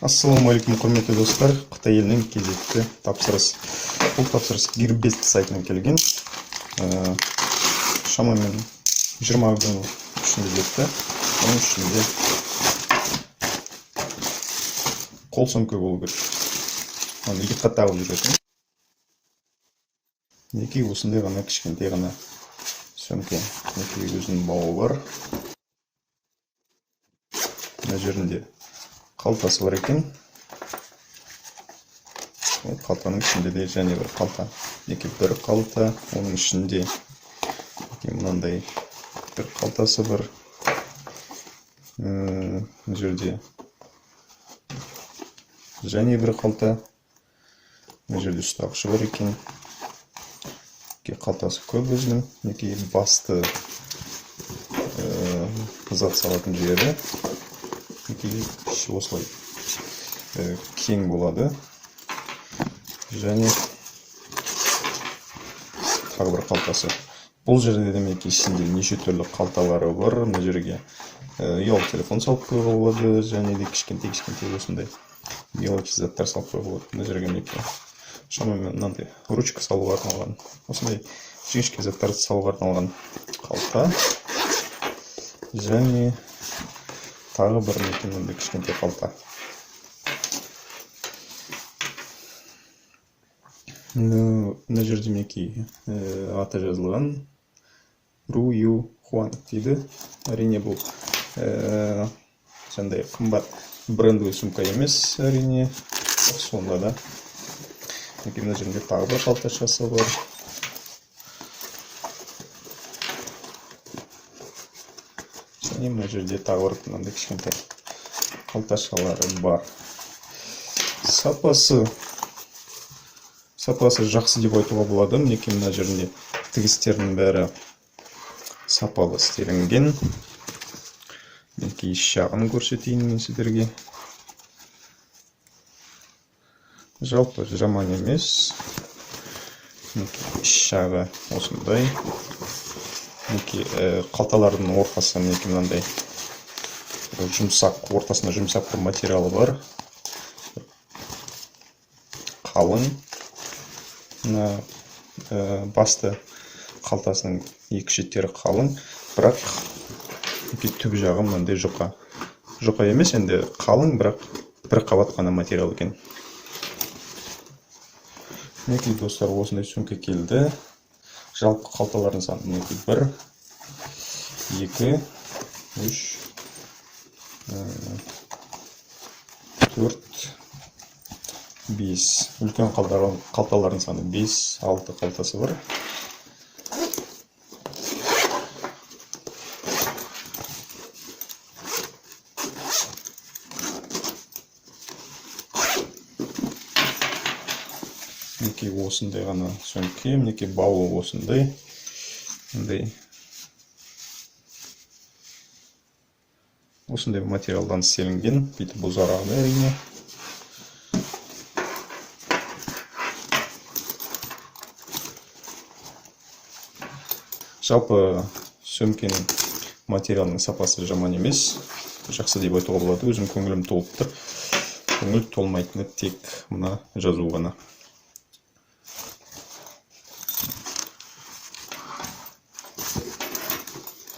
Ассалаумағалейкум, құрметті достар. Қытай елінің кезекті тапсырыс. Бұл тапсырыс Gearbest сайтынан келген. Шамамен 20 күн ішінде жетті. Оның ішінде қол сөмке болу керек. Оны иыққа тағып жүретін. Неке осындай ғана кішкентай ғана сөмке. Неке өзінің бауы бар. Мына жерінде қалтасы бар екен. Қалтаның ішінде де және бір қалта. Неке бір қалта, оның ішінде мынандай бір қалтасы бар. Мына жерде және бір қалта. Мына жерде ұстағышы бар екен. Қалтасы көп өзінің. Неке басты зат салатын жері. Осылай кең болады. Және тағы бір қалтасы. Бұл жерде демек ішінде неше түрлі қалталары бар. Мына жерге ұялы телефон салып қоюға болады, және де кішкентай осындай мелочь заттар салып қоюға болады. Мына жерге неке шамамен мынандай ручка салуға арналған, осындай жіңішке заттарды салуға арналған қалта. Және тағы бір мекенінде кішкентай қалта. Мына жерде мінекей аты жазылған Ру Ю Хуан дейді. Әрине бұл жаңағыдай қымбат брендовый сумка емес, әрине. Сонда да мына жерде тағы бір қалташасы бар. Және мына жерде тағы бір мынандай кішкентай қалташалары бар. Сапасы жақсы деп айтуға болады. Мінекей мына жерінде тігістердің бәрі сапалы істелінген. Мінекей іш жағын көрсетейін мен сіздерге. Жалпы жаман емес. Іш жағы осындай. Қалталардың ортасы мынандай жұмсақ, ортасында жұмсақ бір материалы бар. Қалың. Басты қалтасының екі шеттері қалың, бірақ түп жағы мынандай жұқа. Жұқа емес, енді қалың, бірақ бір қабат қана материал екен. Мінекей достар, осындай сөмке келді. Жалпы қалталардың саны мінекей 1, 2, 3, 4, 5. Үлкен қалталардың саны 5, 6 қалтасы бар. Мінекей осындай ғана сөмке, мінекей бауы осындай. Осындай материалдан істелінген, бүйтіп бұзарағын әрине. Жалпы сөмкенің материалының сапасы жаман емес, жақсы деп айтуға болады. Өзім көңілім толып тұр. Көңіл толмайтыны тек мына жазу ғана.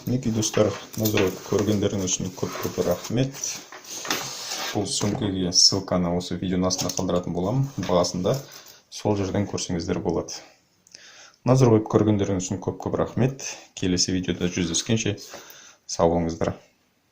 Мінекей достар, назар көргендеріңіз үшін көп рахмет. Бұл сөмкеге ссылканы осы видеоның астына қалдыратын боламын. Бағасында сол жерден көрсеңіздер болады. Назар көргендеріңіз үшін көп рахмет. Келесі видеода жүздескенше сау болыңыздар.